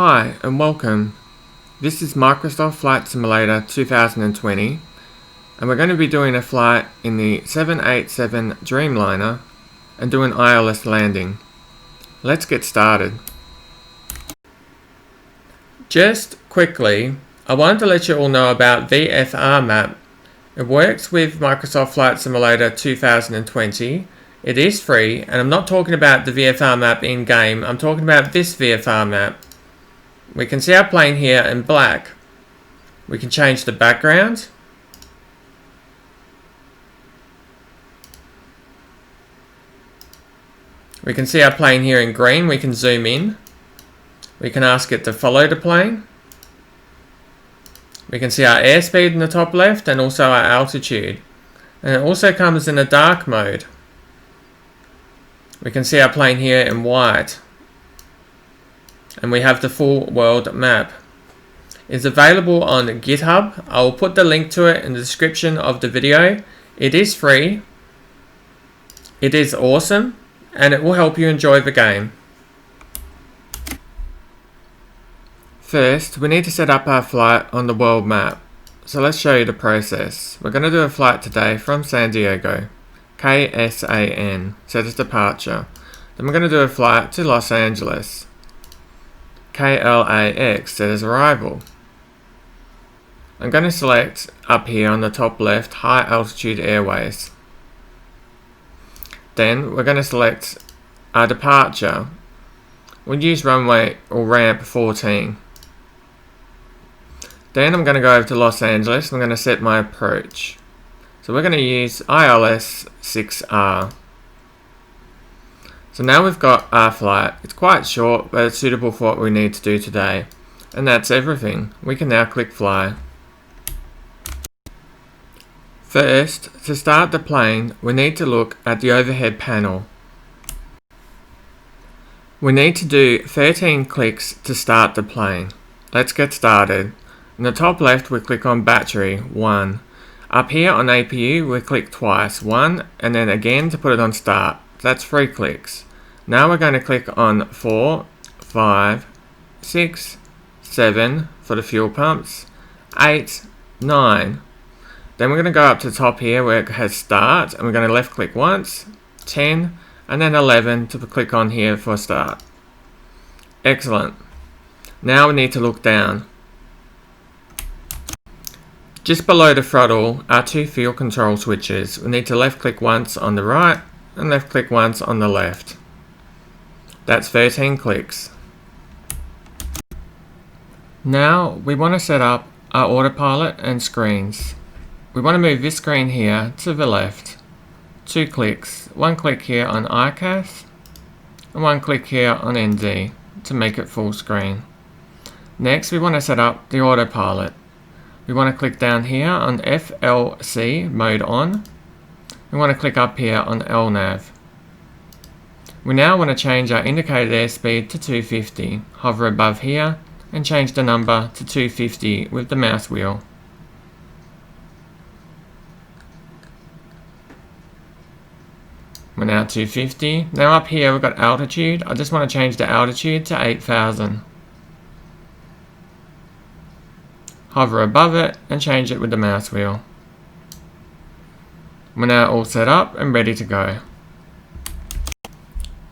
Hi and welcome. This is Microsoft Flight Simulator 2020 and we're going to be doing a flight in the 787 Dreamliner and do an ILS landing. Let's get started. Just quickly, I wanted to let you all know about VFR Map. It works with Microsoft Flight Simulator 2020. It is free, and I'm not talking about the VFR map in-game, I'm talking about this VFR map. We can see our plane here in black. We can change the background. We can see our plane here in green. We can zoom in. We can ask it to follow the plane. We can see our airspeed in the top left and also our altitude. And it also comes in a dark mode. We can see our plane here in white. And we have the full world map. It's available on GitHub. I will put the link to it in the description of the video. It is free. It is awesome. And it will help you enjoy the game. First, we need to set up our flight on the world map. So let's show you the process. We're going to do a flight today from San Diego. KSAN, set as departure. Then we're going to do a flight to Los Angeles. KLAX, set as arrival. I'm going to select up here on the top left, high altitude airways. Then we're going to select our departure. We'll use runway or ramp 14. Then I'm going to go over to Los Angeles. I'm going to set my approach. So we're going to use ILS 6R. So now we've got our flight. It's quite short, but it's suitable for what we need to do today. And that's everything. We can now click fly. First, to start the plane, we need to look at the overhead panel. We need to do 13 clicks to start the plane. Let's get started. In the top left, we click on battery, 1. Up here on APU, we click twice, 1 and then again to put it on start. That's 3 clicks. Now we're going to click on 4, 5, 6, 7 for the fuel pumps, 8, 9. Then we're going to go up to the top here where it has start and we're going to left click once, 10 and then 11 to click on here for start. Excellent. Now we need to look down. Just below the throttle are 2 fuel control switches. We need to left click once on the right and left click once on the left. That's 13 clicks. Now we want to set up our autopilot and screens. We want to move this screen here to the left. 2 clicks. 1 click here on ICAS and 1 click here on ND to make it full screen. Next we want to set up the autopilot. We want to click down here on FLC mode on. We want to click up here on LNAV. We now want to change our indicated airspeed to 250. Hover above here and change the number to 250 with the mouse wheel. We're now 250. Now up here we've got altitude. I just want to change the altitude to 8,000. Hover above it and change it with the mouse wheel. We're now all set up and ready to go.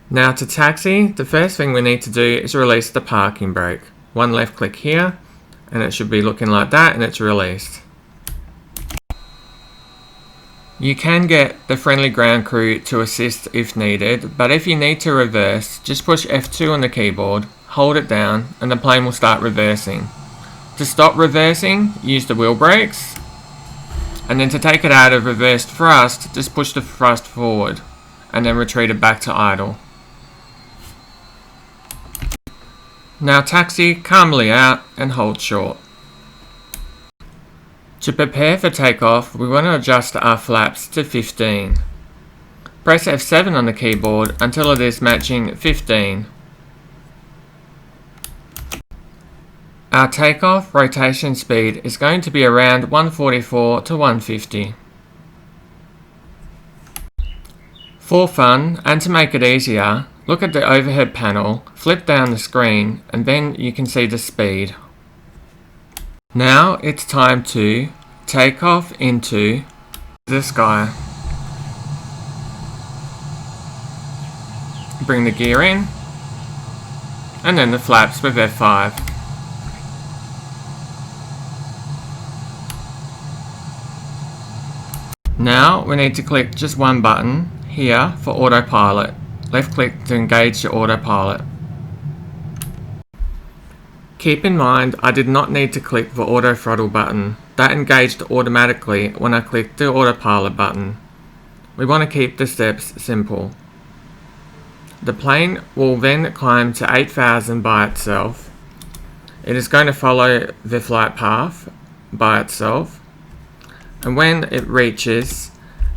Now to taxi, the first thing we need to do is release the parking brake. 1 left click here and it should be looking like that and it's released. You can get the friendly ground crew to assist if needed, but if you need to reverse, just push F2 on the keyboard, hold it down and the plane will start reversing. To stop reversing, use the wheel brakes, and then to take it out of reversed thrust, just push the thrust forward and then retreat it back to idle. Now taxi calmly out and hold short. To prepare for takeoff, we want to adjust our flaps to 15. Press F7 on the keyboard until it is matching 15. Our takeoff rotation speed is going to be around 144 to 150. For fun and to make it easier, Look at the overhead panel, flip down the screen, and then you can see the speed. Now it's time to take off into the sky. Bring the gear in, and then the flaps with F5. Now we need to click just one button here for autopilot. Left click to engage your autopilot. Keep in mind I did not need to click the auto throttle button. That engaged automatically when I clicked the autopilot button. We want to keep the steps simple. The plane will then climb to 8,000 by itself. It is going to follow the flight path by itself. And when it reaches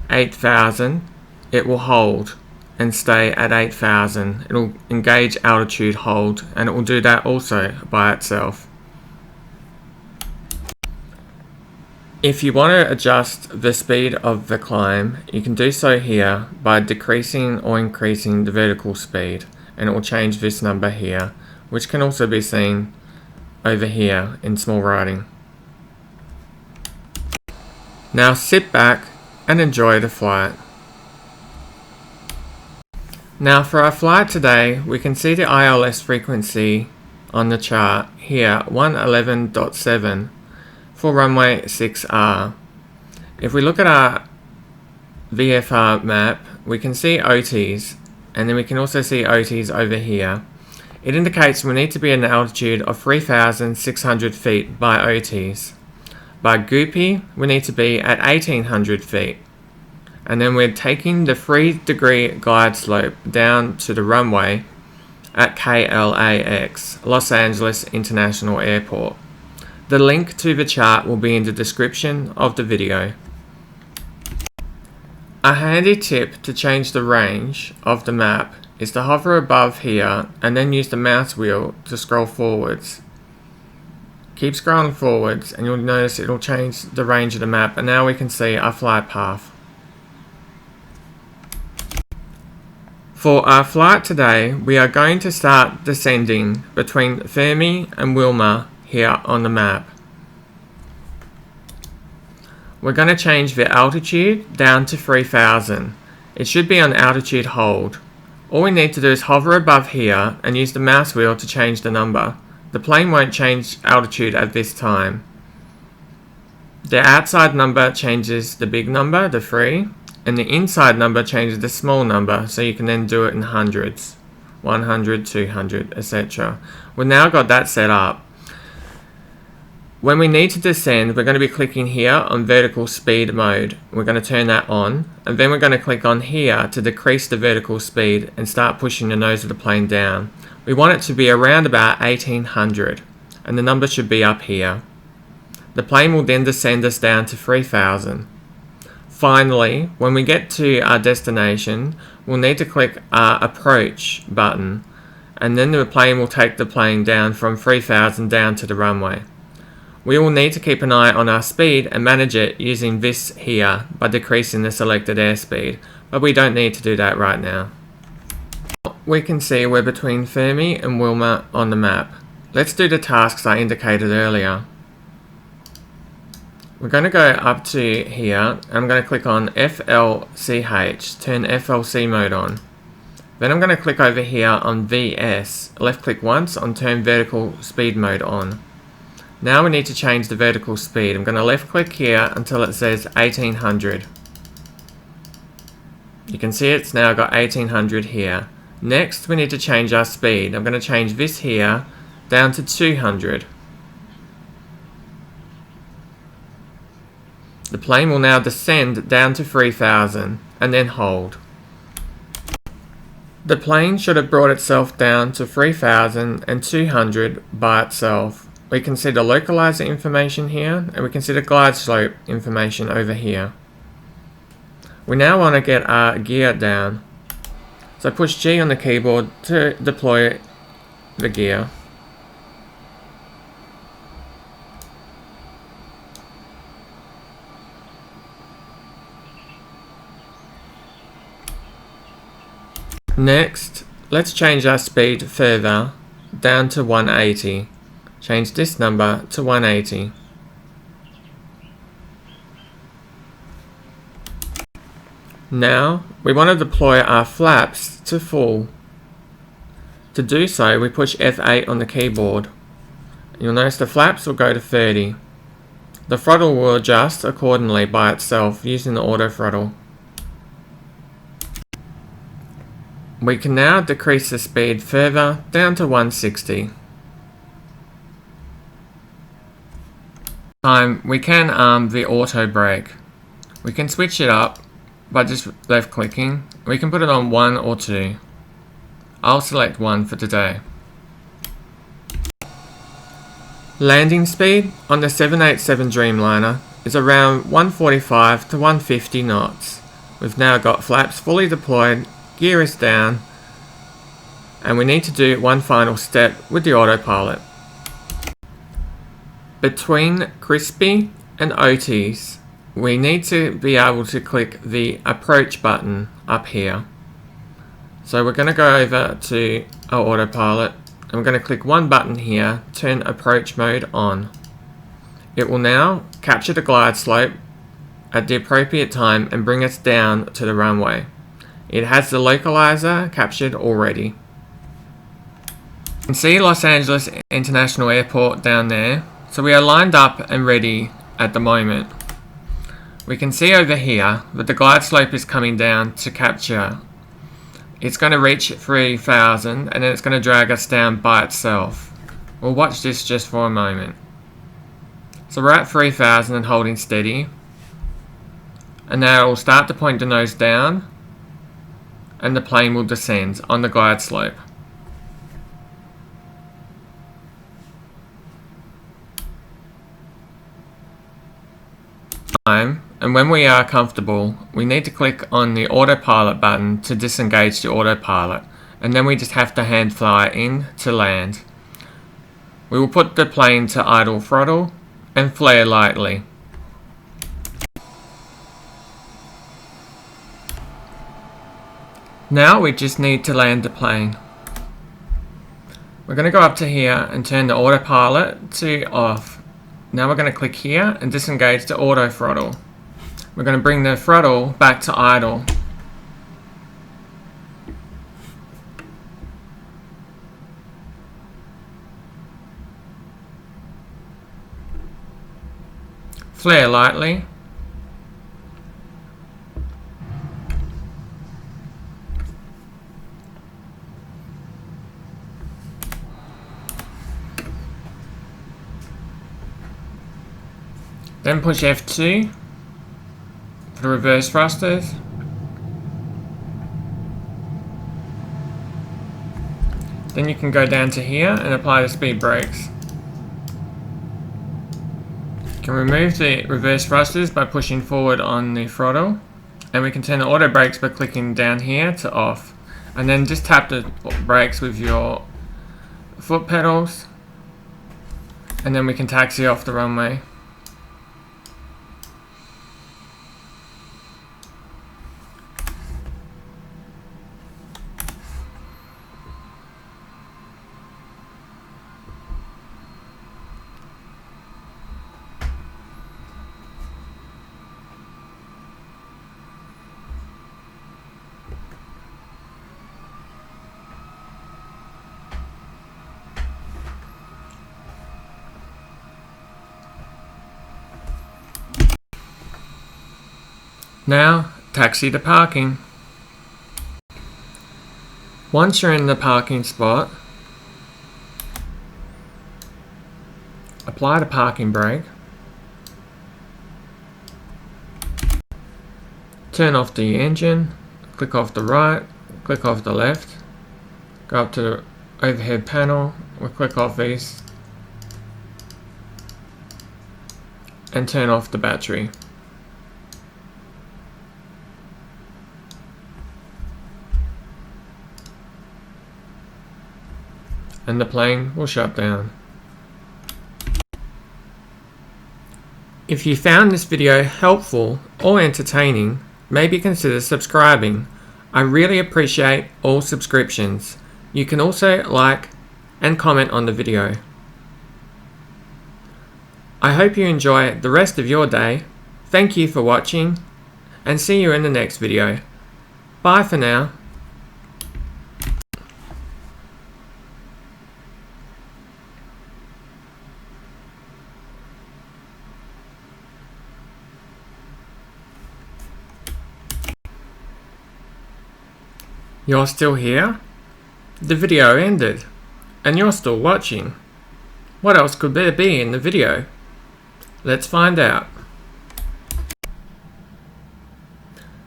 8,000, it will hold and stay at 8,000. It will engage altitude hold, and it will do that also by itself. If you want to adjust the speed of the climb, you can do so here by decreasing or increasing the vertical speed, and it will change this number here, which can also be seen over here in small writing. Now sit back and enjoy the flight. Now for our flight today, we can see the ILS frequency on the chart here, 111.7 for runway 6R. If we look at our VFR map, we can see OTs, and then we can also see OTs over here. It indicates we need to be at an altitude of 3,600 feet by OTs. By Goopy, we need to be at 1,800 feet. And then we're taking the 3-degree glide slope down to the runway at KLAX, Los Angeles International Airport. The link to the chart will be in the description of the video. A handy tip to change the range of the map is to hover above here and then use the mouse wheel to scroll forwards. Keep scrolling forwards and you'll notice it'll change the range of the map, and now we can see our flight path. For our flight today, we are going to start descending between Fermi and Wilma here on the map. We're going to change the altitude down to 3,000. It should be on altitude hold. All we need to do is hover above here and use the mouse wheel to change the number. The plane won't change altitude at this time. The outside number changes the big number, the 3, and the inside number changes the small number, so you can then do it in hundreds, 100, 200, etc. We've now got that set up. When we need to descend, we're going to be clicking here on vertical speed mode. We're going to turn that on, and then we're going to click on here to decrease the vertical speed and start pushing the nose of the plane down. We want it to be around about 1,800, and the number should be up here. The plane will then descend us down to 3,000. Finally, when we get to our destination, we'll need to click our approach button, and then the plane will take the plane down from 3,000 down to the runway. We will need to keep an eye on our speed and manage it using this here by decreasing the selected airspeed, but we don't need to do that right now. We can see we're between Fermi and Wilma on the map. Let's do the tasks I indicated earlier. We're going to go up to here, and I'm going to click on FLCH, turn FLC mode on. Then I'm going to click over here on VS, left click once on turn vertical speed mode on. Now we need to change the vertical speed. I'm going to left click here until it says 1,800. You can see it's now got 1,800 here. Next we need to change our speed. I'm going to change this here down to 200. The plane will now descend down to 3,000 and then hold. The plane should have brought itself down to 3,200 by itself. We can see the localizer information here, and we can see the glide slope information over here. We now want to get our gear down. So push G on the keyboard to deploy the gear. Next, let's change our speed further down to 180. Change this number to 180. Now we want to deploy our flaps to full. To do so, we push F8 on the keyboard. You'll notice the flaps will go to 30. The throttle will adjust accordingly by itself using the auto throttle. We can now decrease the speed further down to 160. We can arm the auto brake. We can switch it up by just left clicking. We can put it on 1 or 2. I'll select 1 for today. Landing speed on the 787 Dreamliner is around 145 to 150 knots. We've now got flaps fully deployed, gear is down, and we need to do one final step with the autopilot. Between crispy and OTs, we need to be able to click the approach button up here. So we're going to go over to our autopilot and we're going to click one button here, turn approach mode on. It will now capture the glide slope at the appropriate time and bring us down to the runway. It has the localizer captured already. You can see Los Angeles International Airport down there, so we are lined up and ready at the moment. We can see over here that the glide slope is coming down to capture. It's going to reach 3,000 and then it's going to drag us down by itself. We'll watch this just for a moment. So we're at 3,000 and holding steady. And now it will start to point the nose down and the plane will descend on the glide slope. And when we are comfortable, we need to click on the autopilot button to disengage the autopilot, and then we just have to hand fly in to land. We will put the plane to idle throttle and flare lightly. Now we just need to land the plane. We're going to go up to here and turn the autopilot to off. Now we're going to click here and disengage the auto throttle. We're going to bring the throttle back to idle. Flare lightly. Then push F2 for the reverse thrusters. Then you can go down to here and apply the speed brakes. You can remove the reverse thrusters by pushing forward on the throttle, and we can turn the auto brakes by clicking down here to off, and then just tap the brakes with your foot pedals, and then we can taxi off the runway. Now, taxi to parking. Once you're in the parking spot, apply the parking brake, turn off the engine, click off the right, click off the left, go up to the overhead panel, we'll click off these, and turn off the battery. And the plane will shut down. If you found this video helpful or entertaining, maybe consider subscribing. I really appreciate all subscriptions. You can also like and comment on the video. I hope you enjoy the rest of your day. Thank you for watching, and see you in the next video. Bye for now. You're still here? The video ended, and you're still watching. What else could there be in the video? Let's find out.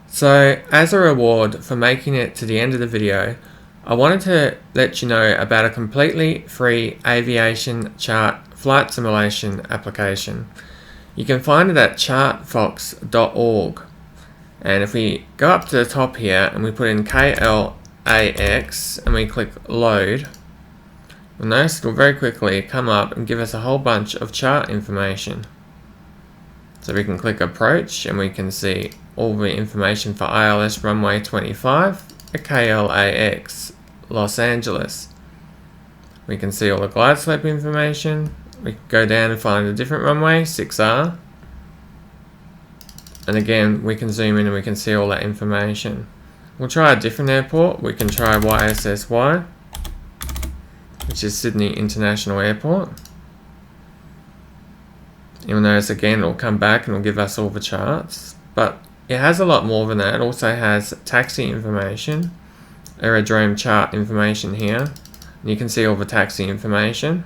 So, as a reward for making it to the end of the video, I wanted to let you know about a completely free aviation chart flight simulation application. You can find it at chartfox.org. And if we go up to the top here and we put in KLAX and we click load, you'll notice it will very quickly come up and give us a whole bunch of chart information. So we can click approach and we can see all the information for ILS runway 25 at KLAX, Los Angeles. We can see all the glide slope information. We can go down and find a different runway, 6R. And again, we can zoom in and we can see all that information. We'll try a different airport. We can try YSSY, which is Sydney International Airport. You'll notice again, it'll come back and it'll give us all the charts. But it has a lot more than that. It also has taxi information, aerodrome chart information here. And you can see all the taxi information.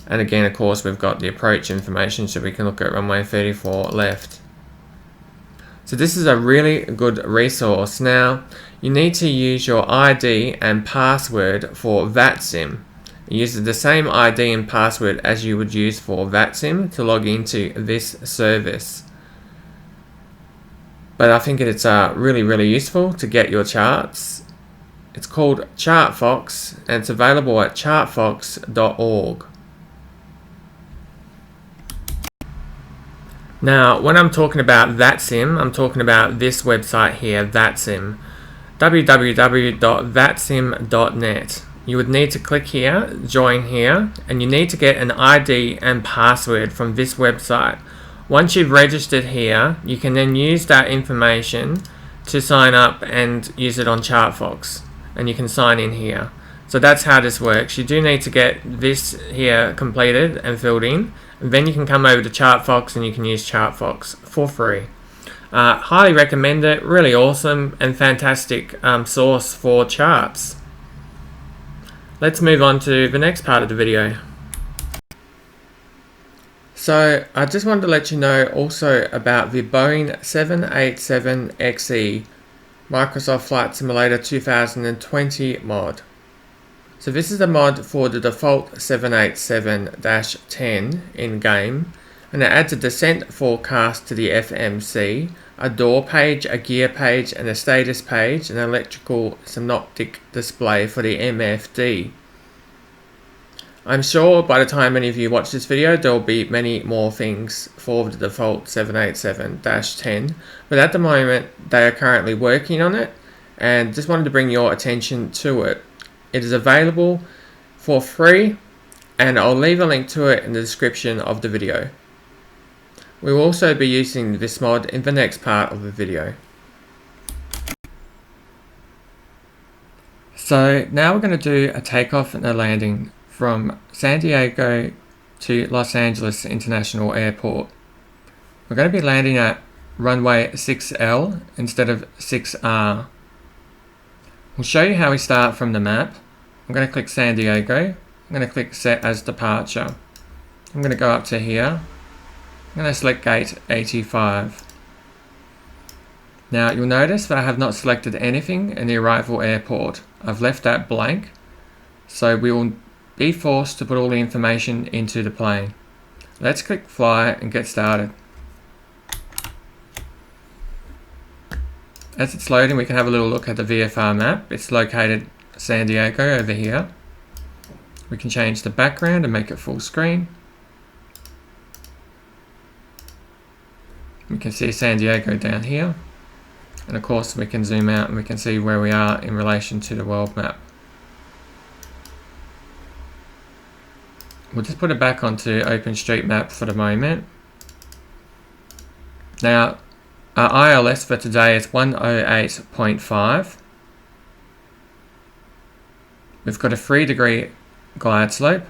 And again, of course, we've got the approach information, so we can look at runway 34 left. So this is a really good resource. Now, you need to use your ID and password for Vatsim. It uses the same ID and password as you would use for Vatsim to log into this service. But I think it's really useful to get your charts. It's called Chartfox and it's available at chartfox.org. Now, when I'm talking about Vatsim, I'm talking about this website here, Vatsim, www.vatsim.net. You would need to click here, join here, and you need to get an ID and password from this website. Once you've registered here, you can then use that information to sign up and use it on Chartfox, and you can sign in here. So that's how this works. You do need to get this here completed and filled in. And then you can come over to Chartfox and you can use Chartfox for free. Highly recommend it. Really awesome and fantastic source for charts. Let's move on to the next part of the video. So I just wanted to let you know also about the Boeing 787-XE Microsoft Flight Simulator 2020 mod. So this is the mod for the default 787-10 in-game, and it adds a descent forecast to the FMC, a door page, a gear page, and a status page, and an electrical synoptic display for the MFD. I'm sure by the time many of you watch this video, there will be many more things for the default 787-10, but at the moment they are currently working on it, and just wanted to bring your attention to it. It is available for free, and I'll leave a link to it in the description of the video. We will also be using this mod in the next part of the video. So now we're going to do a takeoff and a landing from San Diego to Los Angeles International Airport. We're going to be landing at runway 6L instead of 6R. We'll show you how we start from the map. I'm going to click San Diego. I'm going to click Set as Departure. I'm going to go up to here. I'm going to select Gate 85. Now you'll notice that I have not selected anything in the arrival airport. I've left that blank. So we will be forced to put all the information into the plane. Let's click Fly and get started. As it's loading, we can have a little look at the VFR map. It's located San Diego over here. We can change the background and make it full screen. We can see San Diego down here. And of course we can zoom out and we can see where we are in relation to the world map. We'll just put it back onto OpenStreetMap for the moment. Now, our ILS for today is 108.5. We've got a 3-degree glide slope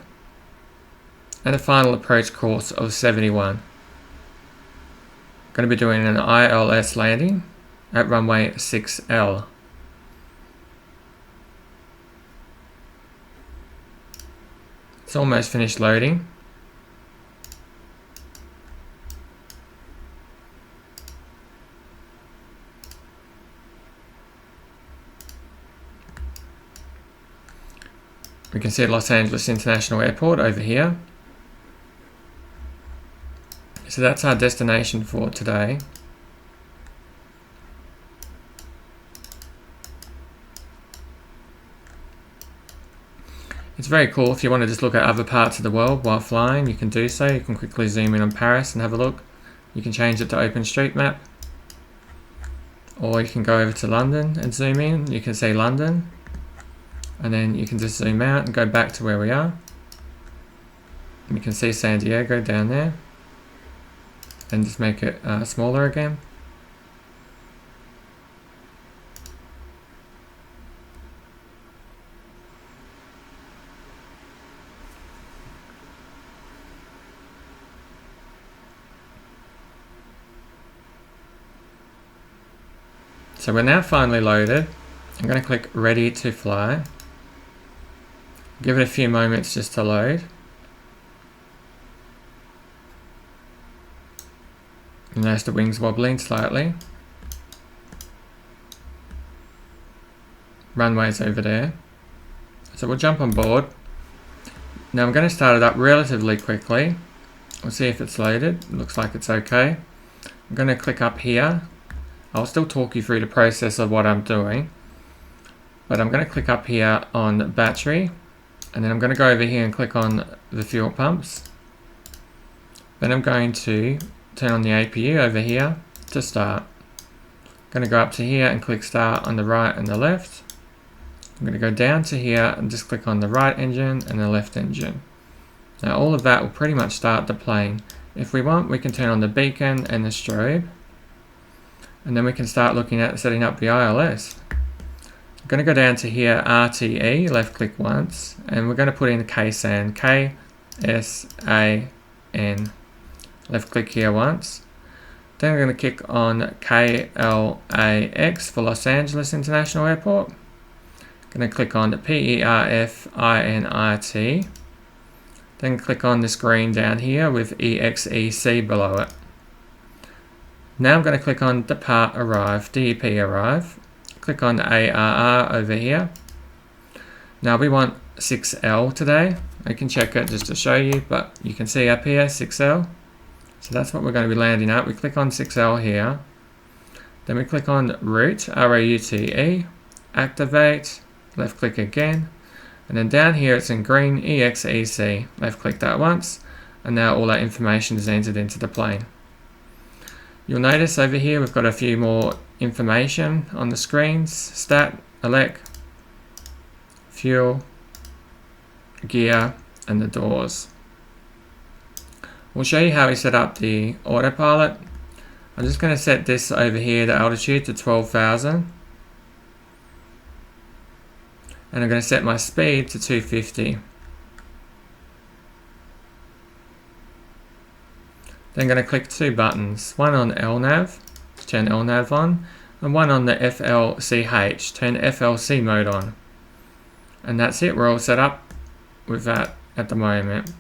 and a final approach course of 71. Going to be doing an ILS landing at runway 6L. It's almost finished loading. We can see Los Angeles International Airport over here. So that's our destination for today. It's very cool. If you want to just look at other parts of the world while flying, you can do so. You can quickly zoom in on Paris and have a look. You can change it to OpenStreetMap. Or you can go over to London and zoom in. You can see London. And then you can just zoom out and go back to where we are. And you can see San Diego down there. And just make it smaller again. So we're now finally loaded. I'm going to click Ready to Fly. Give it a few moments just to load. You notice the wings wobbling slightly. Runway's over there. So we'll jump on board. Now I'm going to start it up relatively quickly. We'll see if it's loaded. It looks like it's okay. I'm going to click up here. I'll still talk you through the process of what I'm doing. But I'm going to click up here on battery. And then I'm going to go over here and click on the fuel pumps. Then I'm going to turn on the APU over here to start. I'm going to go up to here and click start on the right and the left. I'm going to go down to here and just click on the right engine and the left engine. Now all of that will pretty much start the plane. If we want, we can turn on the beacon and the strobe. And then we can start looking at setting up the ILS. I'm going to go down to here, RTE, left click once, and we're going to put in KSAN, KSAN. Left click here once. Then we're going to click on KLAX for Los Angeles International Airport. Going to click on PERFINIT. Then click on this green down here with EXEC below it. Now I'm going to click on Depart Arrive, DEP Arrive. Click on ARR over here. Now we want 6L today. I can check it just to show you, but you can see up here 6L. So that's what we're going to be landing at. We click on 6L here. Then we click on Route, ROUTE, Activate, left click again. And then down here it's in green, EXEC. Left click that once. And now all that information is entered into the plane. You'll notice over here we've got a few more information on the screens. Stat, elec, fuel, gear, and the doors. We'll show you how we set up the autopilot. I'm just going to set this over here, the altitude, to 12,000. And I'm going to set my speed to 250. Then I'm going to click two buttons, one on LNAV, to turn LNAV on, and one on the FLCH, turn FLC mode on. And that's it, we're all set up with that at the moment.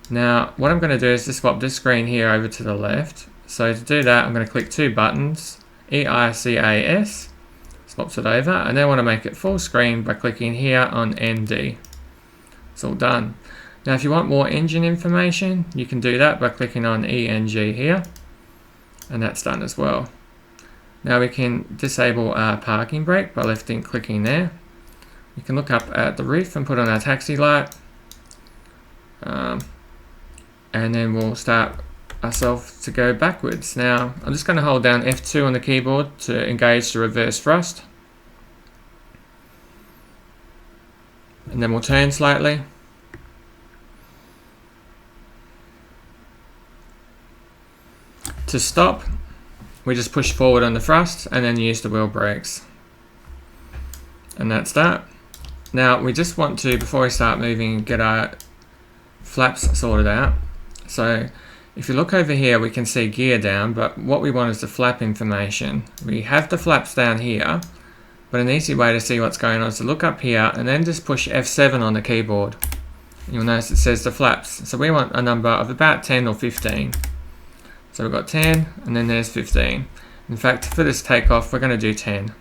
Now, what I'm going to do is just swap this screen here over to the left. So to do that, I'm going to click two buttons, EICAS, swaps it over, and then I want to make it full screen by clicking here on ND. It's all done. Now if you want more engine information, you can do that by clicking on ENG here, and that's done as well. Now we can disable our parking brake by clicking there. We can look up at the roof and put on our taxi light, and then we'll start ourselves to go backwards. Now I'm just going to hold down F2 on the keyboard to engage the reverse thrust, and then we'll turn slightly. To stop, we just push forward on the thrust and then use the wheel brakes. And that's that. Now we just want to, before we start moving, get our flaps sorted out. So if you look over here, we can see gear down, but what we want is the flap information. We have the flaps down here, but an easy way to see what's going on is to look up here and then just push F7 on the keyboard. You'll notice it says the flaps. So we want a number of about 10 or 15. So we've got 10 and then there's 15. In fact, for this takeoff, we're going to do 10.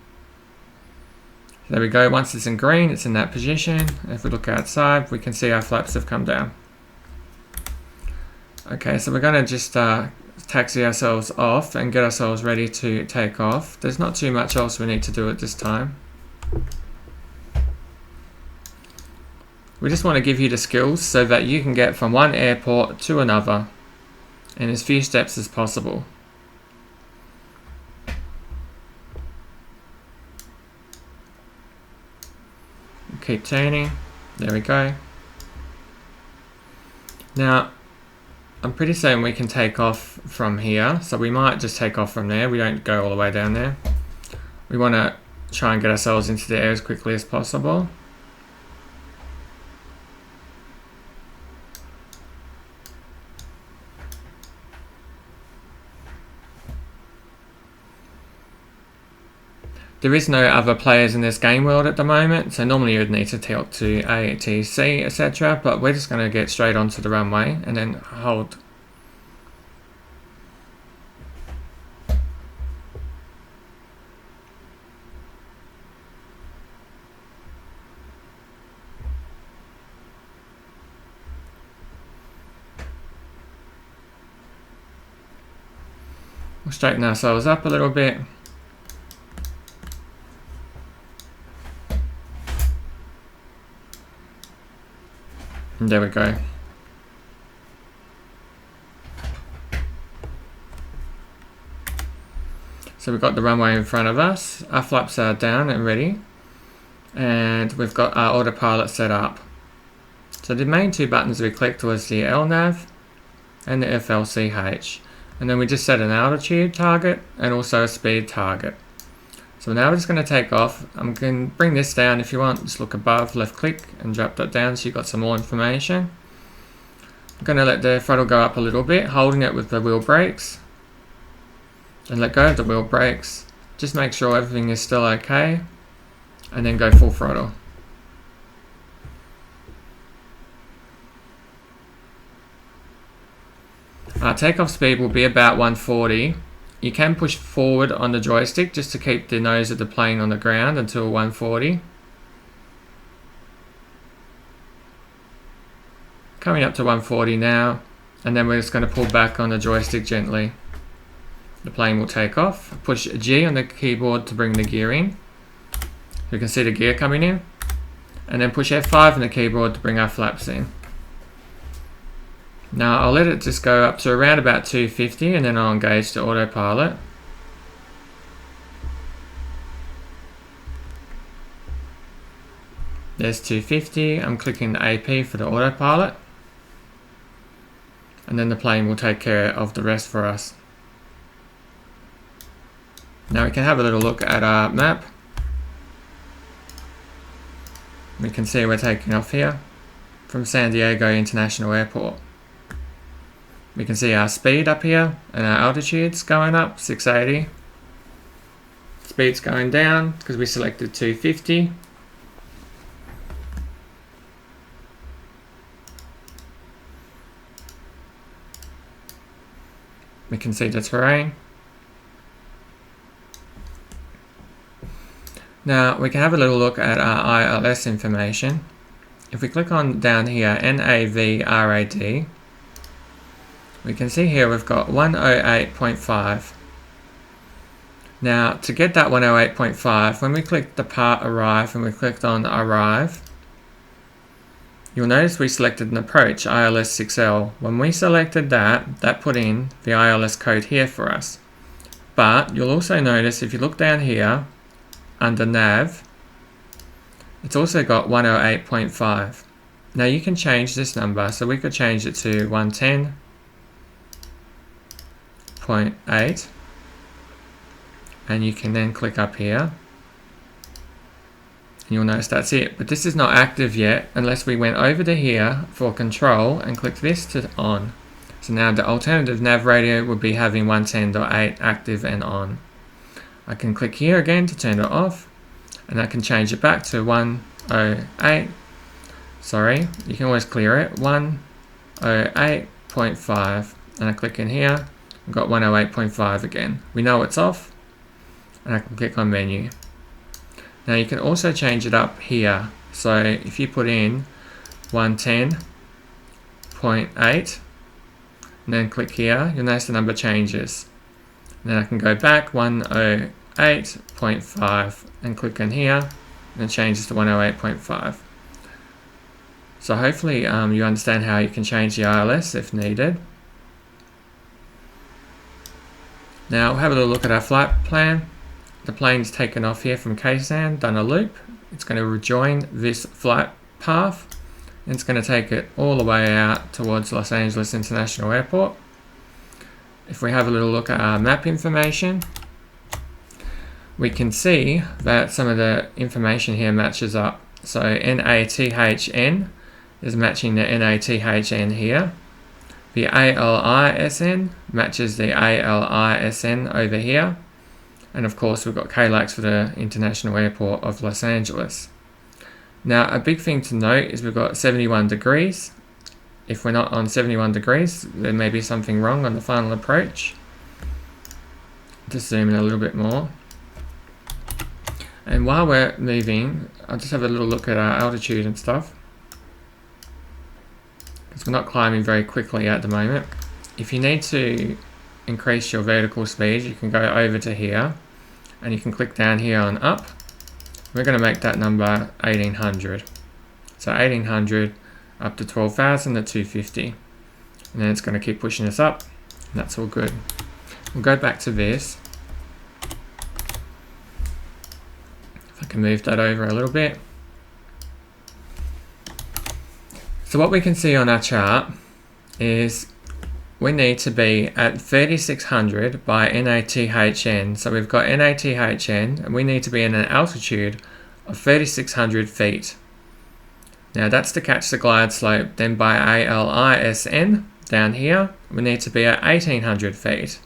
There we go. Once it's in green, it's in that position. If we look outside, we can see our flaps have come down. Okay, so we're going to just taxi ourselves off and get ourselves ready to take off. There's not too much else we need to do at this time. We just want to give you the skills so that you can get from one airport to another in as few steps as possible. Keep turning. There we go. Now, I'm pretty certain we can take off from here, so we might just take off from there. We don't go all the way down there. We want to try and get ourselves into the air as quickly as possible. There is no other players in this game world at the moment, so normally you would need to talk to ATC, etc. But we're just going to get straight onto the runway and then hold. We'll straighten ourselves up a little bit. And there we go. So we've got the runway in front of us, our flaps are down and ready, and we've got our autopilot set up. So the main two buttons we clicked was the LNAV and the FLCH, and then we just set an altitude target and also a speed target. So now we're just going to take off. I'm going to bring this down. If you want, just look above, left click and drop that down so you've got some more information. I'm going to let the throttle go up a little bit, holding it with the wheel brakes. And let go of the wheel brakes. Just make sure everything is still okay. And then go full throttle. Our takeoff speed will be about 140. You can push forward on the joystick just to keep the nose of the plane on the ground until 140. Coming up to 140 now, and then we're just going to pull back on the joystick gently. The plane will take off. Push G on the keyboard to bring the gear in. You can see the gear coming in. And then push F5 on the keyboard to bring our flaps in. Now I'll let it just go up to around about 250 and then I'll engage the autopilot. There's 250, I'm clicking the AP for the autopilot. And then the plane will take care of the rest for us. Now we can have a little look at our map. We can see we're taking off here from San Diego International Airport. We can see our speed up here and our altitude's going up, 680. Speed's going down because we selected 250. We can see the terrain. Now we can have a little look at our ILS information. If we click on down here, NAV RAD, we can see here we've got 108.5. Now to get that 108.5, when we click the part arrive and we clicked on arrive, you'll notice we selected an approach, ILS 6L. When we selected that, that put in the ILS code here for us. But you'll also notice if you look down here, under nav, it's also got 108.5. Now you can change this number, so we could change it to 110.8, and you can then click up here. You'll notice that's it, but this is not active yet unless we went over to here for control and click this to on. So now the alternative nav radio would be having 110.8 active and on. I can click here again to turn it off, and I can change it back to 108. Sorry, you can always clear it, 108.5, and I click in here, I've got 108.5 again. We know it's off, and I can click on menu. Now you can also change it up here. So if you put in 110.8 and then click here, you'll notice the number changes. And then I can go back 108.5 and click in here and it changes to 108.5. So hopefully you understand how you can change the ILS if needed. Now we'll have a little look at our flight plan. The plane's taken off here from KSAN, done a loop. It's going to rejoin this flight path, and it's going to take it all the way out towards Los Angeles International Airport. If we have a little look at our map information, we can see that some of the information here matches up. So NATHN is matching the NATHN here. The ALISN matches the ALISN over here. And of course we've got KLAX for the International Airport of Los Angeles. Now a big thing to note is we've got 71 degrees. If we're not on 71 degrees, there may be something wrong on the final approach. Just zoom in a little bit more. And while we're moving, I'll just have a little look at our altitude and stuff, because we're not climbing very quickly at the moment. If you need to increase your vertical speed, you can go over to here and you can click down here on up. We're going to make that number 1800. So 1800 up to 12,000 at 250. And then it's going to keep pushing us up. And that's all good. We'll go back to this. If I can move that over a little bit. So what we can see on our chart is we need to be at 3600 by NATHN. So we've got NATHN and we need to be in an altitude of 3600 feet. Now that's to catch the glide slope. Then by ALISN down here, we need to be at 1800 feet.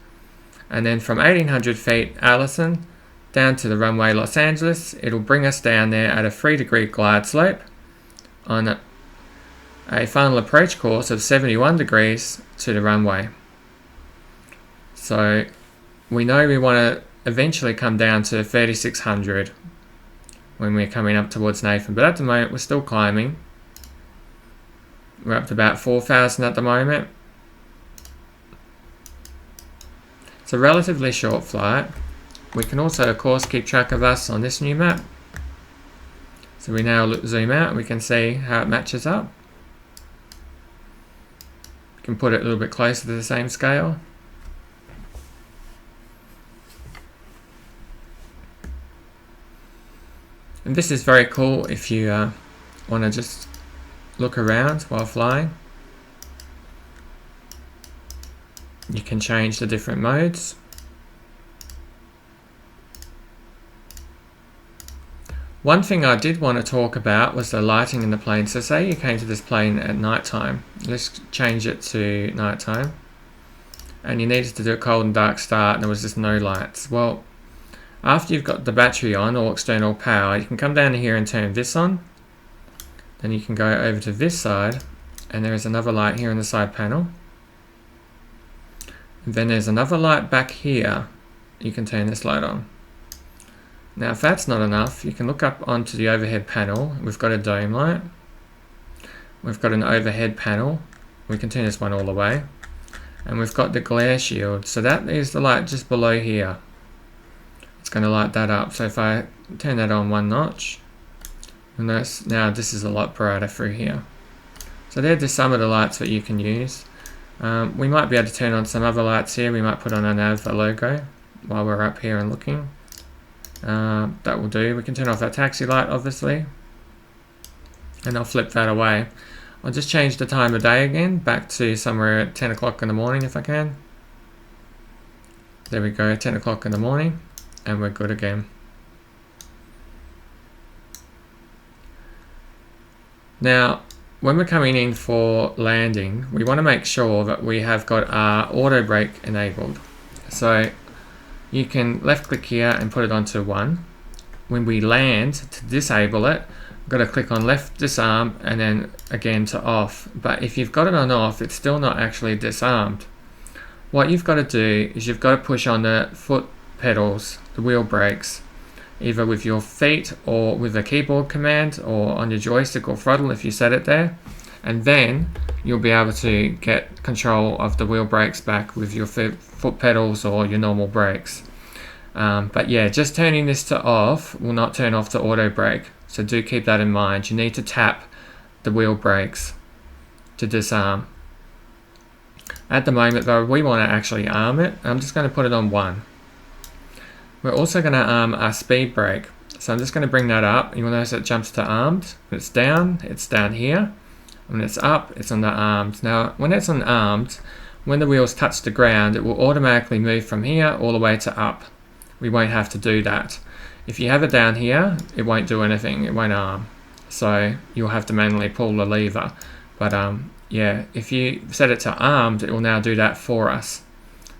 And then from 1800 feet Allison down to the runway Los Angeles, it'll bring us down there at a 3-degree glide slope on a final approach course of 71 degrees to the runway. So we know we want to eventually come down to 3600 when we're coming up towards Nathan, but at the moment we're still climbing. We're up to about 4,000 at the moment. It's a relatively short flight. We can also of course keep track of us on this new map. So we now zoom out and we can see how it matches up. Can put it a little bit closer to the same scale. And this is very cool if you want to just look around while flying. You can change the different modes. One thing I did want to talk about was the lighting in the plane. So say you came to this plane at night time. Let's change it to night time. And you needed to do a cold and dark start and there was just no lights. Well, after you've got the battery on or external power, you can come down here and turn this on. Then you can go over to this side and there is another light here on the side panel. And then there's another light back here. You can turn this light on. Now if that's not enough, you can look up onto the overhead panel. We've got a dome light. We've got an overhead panel. We can turn this one all the way. And we've got the glare shield. So that is the light just below here. It's going to light that up. So if I turn that on one notch, you'll notice now this is a lot brighter through here. So they're just some of the lights that you can use. We might be able to turn on some other lights here. We might put on a nav logo while we're up here and looking. That will do. We can turn off our taxi light, obviously, and I'll flip that away. I'll just change the time of day again back to somewhere at 10 o'clock in the morning if I can. There we go, 10 o'clock in the morning, and we're good again. Now, when we're coming in for landing, we want to make sure that we have got our auto brake enabled. So you can left click here and put it onto 1. When we land, to disable it, we've got to click on left disarm and then again to off. But if you've got it on off, it's still not actually disarmed. What you've got to do is you've got to push on the foot pedals, the wheel brakes, either with your feet or with a keyboard command or on your joystick or throttle if you set it there, and then you'll be able to get control of the wheel brakes back with your foot pedals or your normal brakes. But yeah, just turning this to off will not turn off the auto brake, so do keep that in mind. You need to tap the wheel brakes to disarm. At the moment though, we want to actually arm it. I'm just going to put it on 1. We're also going to arm our speed brake. So I'm just going to bring that up. You'll notice it jumps to armed. When it's down here. When it's up, it's on the armed. Now, when it's on armed, when the wheels touch the ground, it will automatically move from here all the way to up. We won't have to do that. If you have it down here, it won't do anything. It won't arm. So you'll have to manually pull the lever. But yeah, if you set it to armed, it will now do that for us.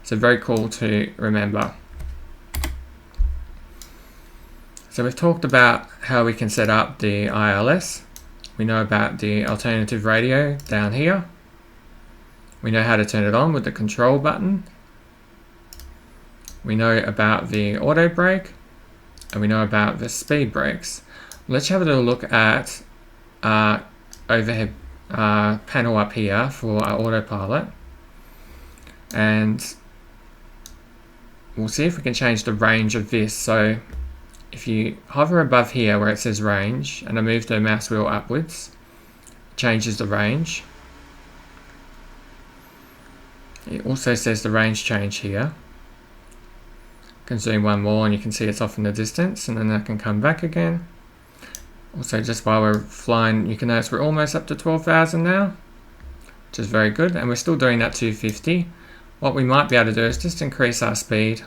So very cool to remember. So we've talked about how we can set up the ILS. We know about the alternative radio down here. We know how to turn it on with the control button. We know about the auto brake, and we know about the speed brakes. Let's have a little look at our overhead panel up here for our autopilot, and we'll see if we can change the range of this. So if you hover above here where it says range and I move the mouse wheel upwards, it changes the range. It also says the range change here. I can zoom one more and you can see it's off in the distance, and then I can come back again. Also, just while we're flying, you can notice we're almost up to 12,000 now, which is very good, and we're still doing that 250. What we might be able to do is just increase our speed.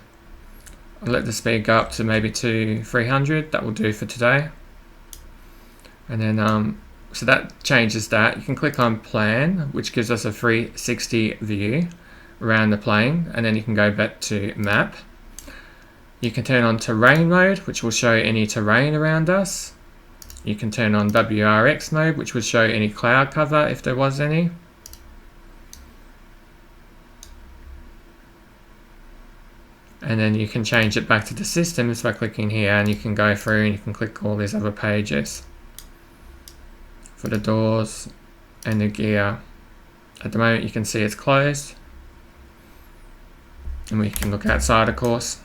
I'll let the speed go up to maybe 300. That will do for today. And then, so that changes that. You can click on plan, which gives us a 360 view around the plane, and then you can go back to map. You can turn on terrain mode, which will show any terrain around us. You can turn on WRX mode, which would show any cloud cover if there was any. And then you can change it back to the systems by clicking here, and you can go through and you can click all these other pages for the doors and the gear. At the moment you can see it's closed, and we can look outside, of course.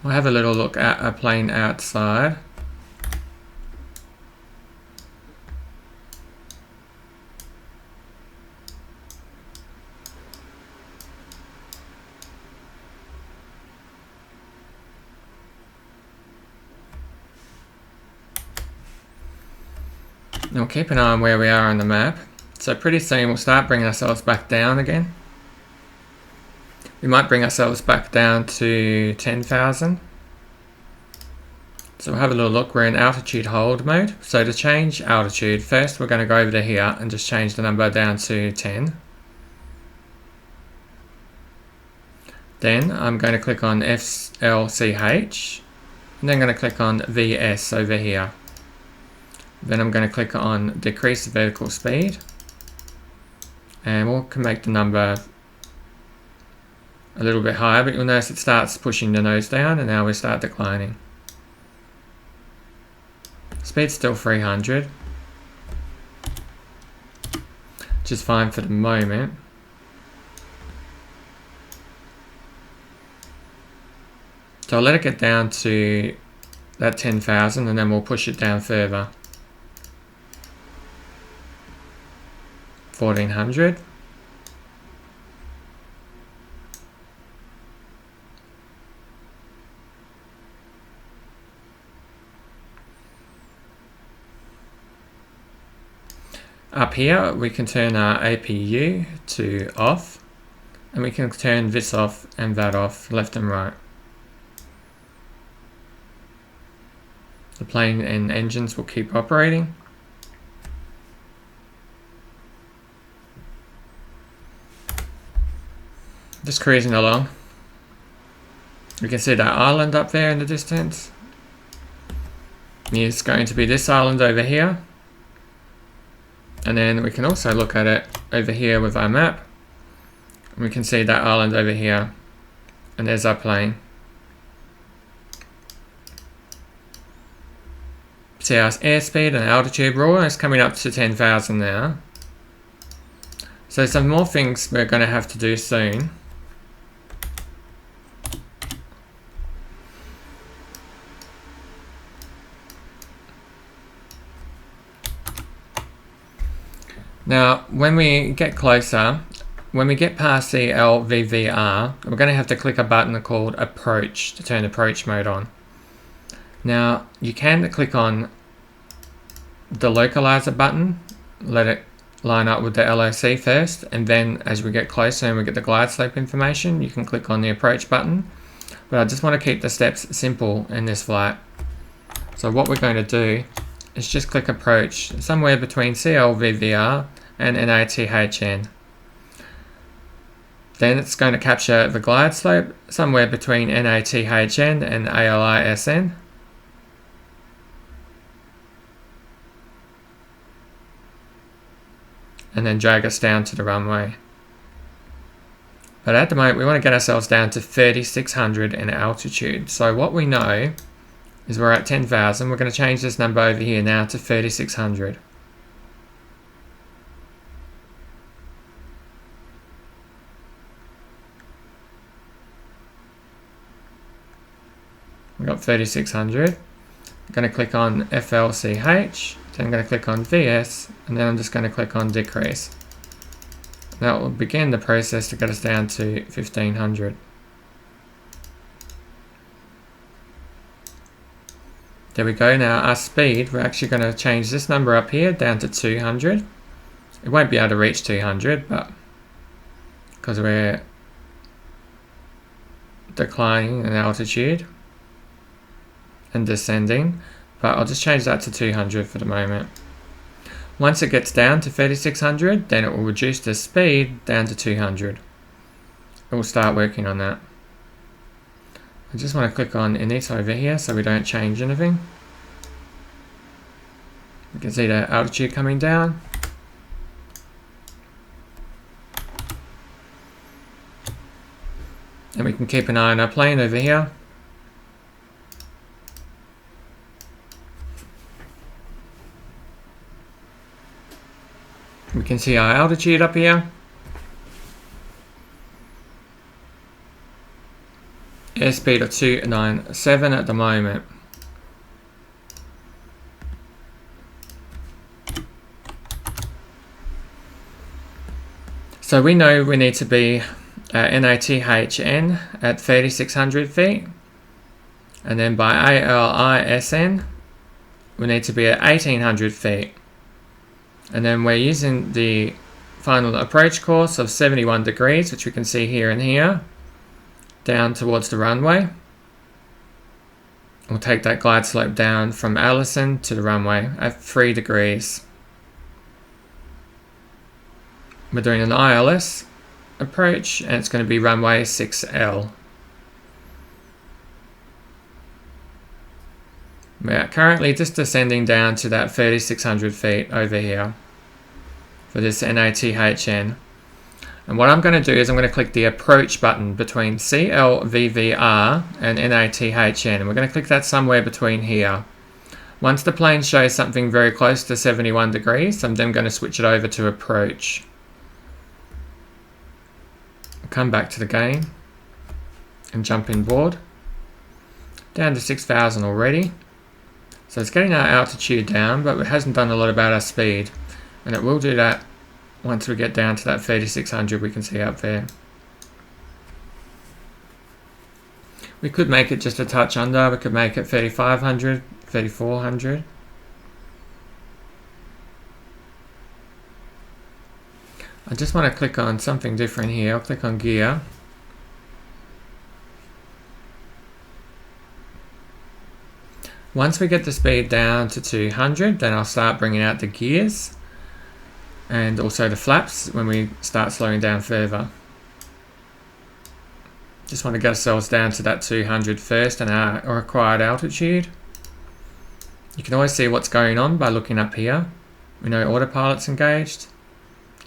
We'll have a little look at a plane outside. Now we'll keep an eye on where we are on the map. So pretty soon we'll start bringing ourselves back down again. We might bring ourselves back down to 10,000. So we'll have a little look. We're in altitude hold mode. So to change altitude, first we're going to go over to here and just change the number down to 10. Then I'm going to click on FLCH, and then I'm going to click on VS over here. Then I'm going to click on decrease the vertical speed, and we can make the number a little bit higher, but you'll notice it starts pushing the nose down, and now we start declining. Speed's still 300, which is fine for the moment. So I'll let it get down to that 10,000 and then we'll push it down further. 1400. Up here we can turn our APU to off, and we can turn this off and that off, left and right. The plane and engines will keep operating. Just cruising along. We can see that island up there in the distance. It's going to be this island over here. And then we can also look at it over here with our map. And we can see that island over here. And there's our plane. See our airspeed and altitude, we're almost coming up to 10,000 now. So some more things we're going to have to do soon. Now, when we get closer, when we get past the LVVR, we're going to have to click a button called Approach to turn approach mode on. Now, you can click on the localizer button, let it line up with the LOC first, and then as we get closer and we get the glide slope information, you can click on the approach button. But I just want to keep the steps simple in this flight. So what we're going to do is just click approach somewhere between CLVVR and NATHN. Then it's going to capture the glide slope somewhere between NATHN and ALISN. And then drag us down to the runway. But at the moment we want to get ourselves down to 3,600 in altitude. So what we know is we're at 10,000. We're going to change this number over here now to 3,600. We've got 3,600. I'm going to click on FLCH, then I'm going to click on VS, and then I'm just going to click on decrease. That will begin the process to get us down to 1,500. There we go. Now our speed, we're actually going to change this number up here down to 200. It won't be able to reach 200, but because we're declining in altitude and descending, but I'll just change that to 200 for the moment. Once it gets down to 3,600, then it will reduce the speed down to 200. It will start working on that. I just want to click on init over here so we don't change anything. You can see the altitude coming down. And we can keep an eye on our plane over here. We can see our altitude up here. Airspeed of 297 at the moment. So we know we need to be NATHN at 3,600 feet. And then by ALISN, we need to be at 1,800 feet. And then we're using the final approach course of 71 degrees, which we can see here and here, down towards the runway. We'll take that glide slope down from Allison to the runway at 3 degrees. We're doing an ILS approach, and it's going to be runway 6L. We're currently just descending down to that 3,600 feet over here for this NATHN. And what I'm going to do is I'm going to click the approach button between CLVVR and NATHN. And we're going to click that somewhere between here. Once the plane shows something very close to 71 degrees, I'm then going to switch it over to approach. Come back to the game and jump in board. down to 6,000 already. So it's getting our altitude down, but it hasn't done a lot about our speed. And it will do that once we get down to that 3,600 we can see up there. We could make it just a touch under. We could make it 3,500, 3,400. I just want to click on something different here. I'll click on gear. Once we get the speed down to 200, then I'll start bringing out the gears and also the flaps when we start slowing down further. Just want to get ourselves down to that 200 first and our required altitude. You can always see what's going on by looking up here. We know autopilot's engaged,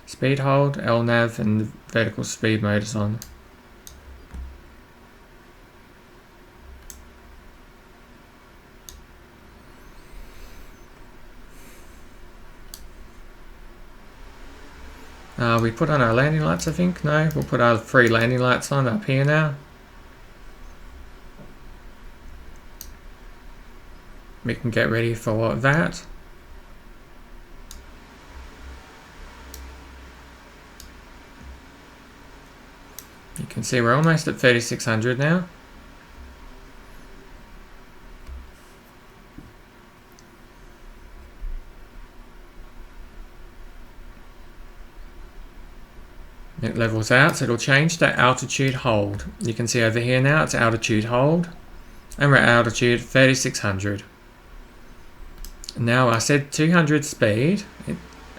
speed hold, LNAV, and the vertical speed mode is on. We put on our landing lights, I think. No, we'll put our 3 landing lights on up here now. We can get ready for that. You can see we're almost at 3,600 now. It levels out, so it'll change to altitude hold. You can see over here now it's altitude hold, and we're at altitude 3,600. Now I said 200 speed,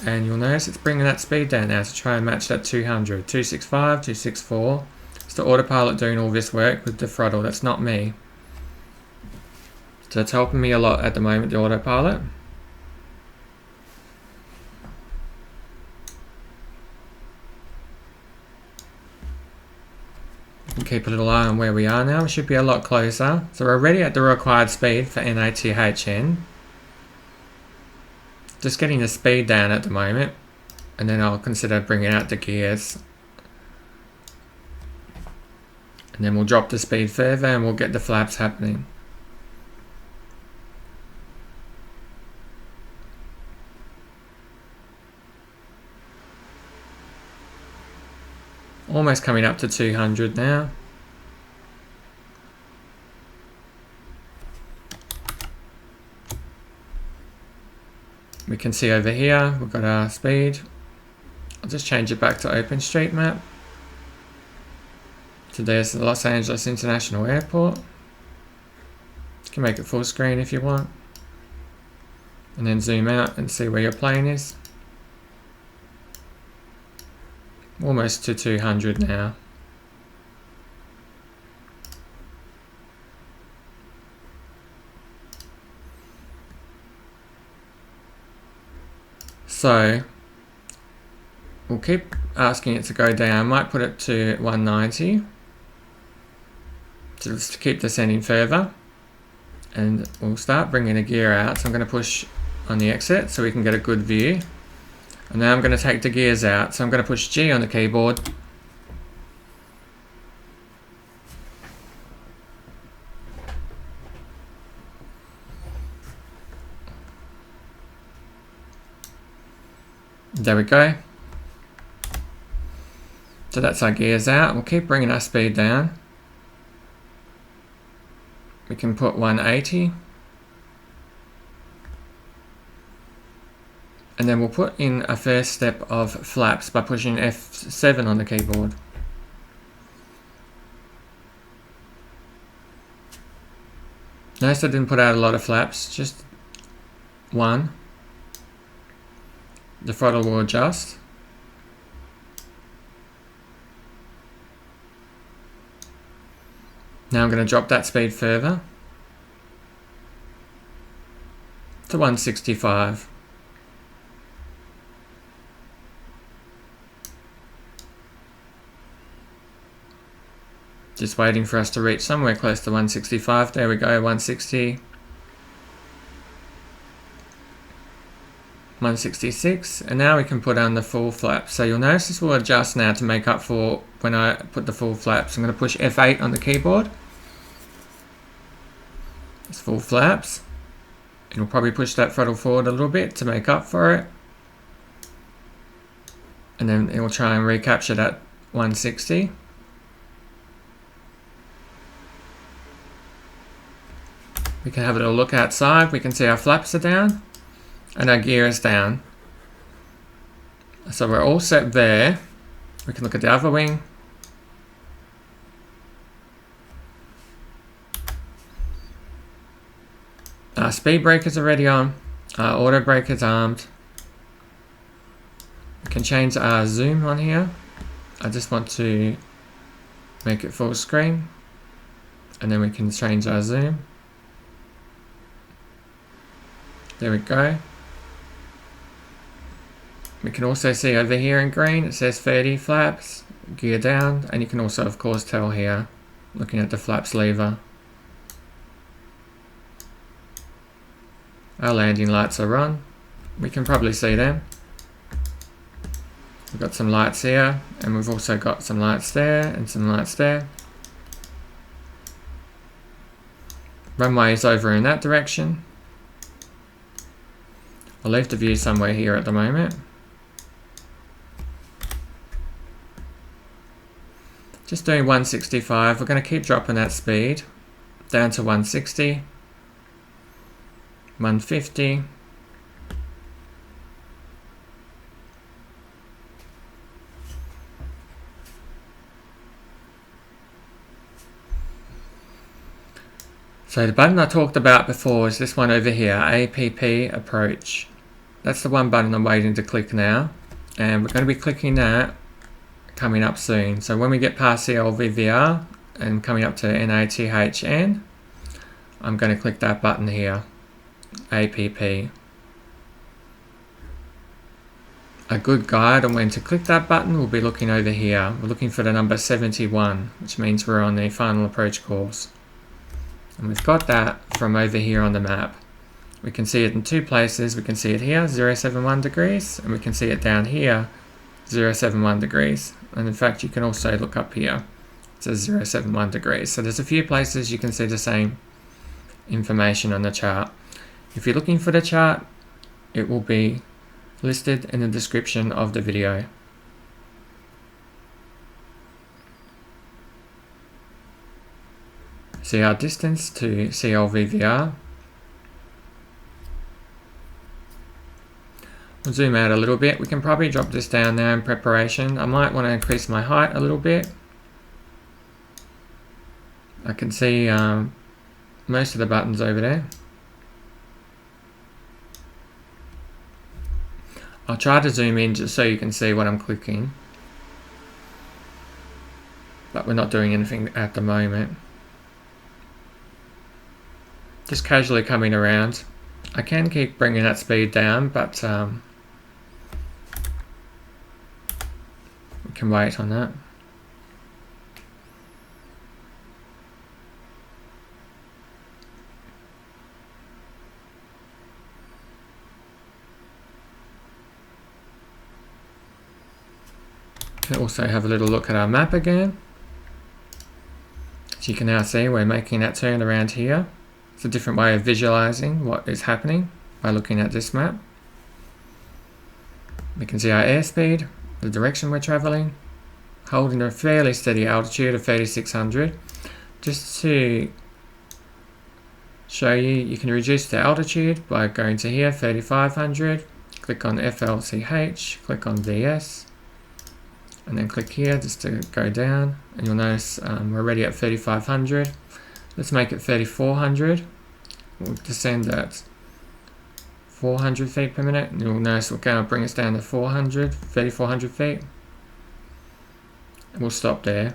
and you'll notice it's bringing that speed down now to try and match that 200. 265, 264. It's the autopilot doing all this work with the throttle, that's not me. So it's helping me a lot at the moment, the autopilot. Keep a little eye on where we are now. We should be a lot closer. So we're already at the required speed for NATHN. Just getting the speed down at the moment, and then I'll consider bringing out the gears. And then we'll drop the speed further and we'll get the flaps happening. Almost coming up to 200 now. We can see over here, we've got our speed. I'll just change it back to OpenStreetMap. So there's the Los Angeles International Airport. You can make it full screen if you want. And then zoom out and see where your plane is. Almost to 200 now. So we'll keep asking it to go down. I might put it to 190 just to keep descending further, and we'll start bringing the gear out. So I'm going to push on the exit so we can get a good view. And now I'm going to take the gears out, so I'm going to push G on the keyboard. There we go. So that's our gears out. We'll keep bringing our speed down. We can put 180. And then we'll put in a first step of flaps by pushing F7 on the keyboard. Notice I didn't put out a lot of flaps, just one. The throttle will adjust. Now I'm going to drop that speed further to 165. Just waiting for us to reach somewhere close to 165. There we go, 160. 166, and now we can put on the full flaps. So you'll notice this will adjust now to make up for when I put the full flaps. I'm going to push F8 on the keyboard. It's full flaps. It'll probably push that throttle forward a little bit to make up for it. And then it will try and recapture that 160. We can have a little look outside. We can see our flaps are down and our gear is down. So we're all set there. We can look at the other wing. Our speed breakers are already on. Our auto braker's armed. We can change our zoom on here. I just want to make it full screen. And then we can change our zoom. There we go. We can also see over here in green, it says 30 flaps, gear down, and you can also of course tell here, looking at the flaps lever. Our landing lights are on. We can probably see them. We've got some lights here, and we've also got some lights there, and some lights there. Runway is over in that direction. I'll leave the view somewhere here at the moment. Just doing 165, we're going to keep dropping that speed down to 160, 150. So the button I talked about before is this one over here, APP approach. That's the one button I'm waiting to click now, and we're going to be clicking that coming up soon. So when we get past CLVVR and coming up to NATHN, I'm going to click that button here, APP. A good guide on when to click that button will be looking over here. We're looking for the number 71, which means we're on the final approach course. And we've got that from over here on the map. We can see it in two places. We can see it here, 071 degrees, and we can see it down here, 071 degrees. And in fact, you can also look up here. It says 071 degrees. So there's a few places you can see the same information on the chart. If you're looking for the chart, it will be listed in the description of the video. See our distance to CLVVR. We'll zoom out a little bit. We can probably drop this down now in preparation. I might want to increase my height a little bit. I can see most of the buttons over there. I'll try to zoom in just so you can see what I'm clicking. But we're not doing anything at the moment. Just casually coming around. I can keep bringing that speed down, but we can wait on that. Can also have a little look at our map again. As you can now see, we're making that turn around here. It's a different way of visualizing what is happening by looking at this map. We can see our airspeed, the direction we're traveling, holding a fairly steady altitude of 3600. Just to show you, you can reduce the altitude by going to here, 3500, click on FLCH, click on VS, and then click here just to go down, and you'll notice we're already at 3500. Let's make it 3400. We'll descend at 400 feet per minute, and you'll notice we're going to bring us down to 3,400 feet. And we'll stop there.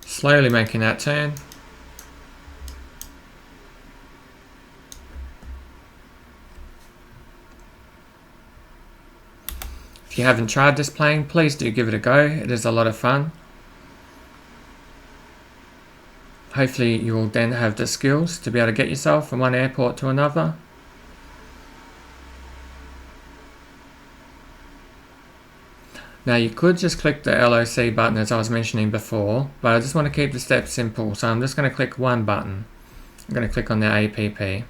Slowly making that turn. If you haven't tried this plane, please do give it a go. It is a lot of fun. Hopefully you will then have the skills to be able to get yourself from one airport to another. Now you could just click the LOC button as I was mentioning before, but I just want to keep the steps simple, so I'm just going to click one button. I'm going to click on the APP.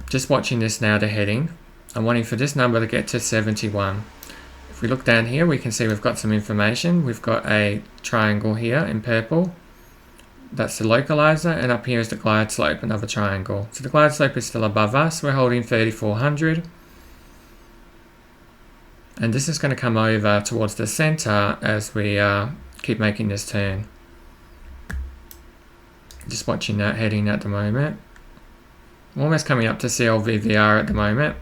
Just watching this now, the heading. I'm wanting for this number to get to 71. If we look down here, we can see we've got some information. We've got a triangle here in purple. That's the localizer, and up here is the glide slope, another triangle. So the glide slope is still above us. We're holding 3400. And this is going to come over towards the center as we keep making this turn. Just watching that heading at the moment. I'm almost coming up to CLVVR at the moment.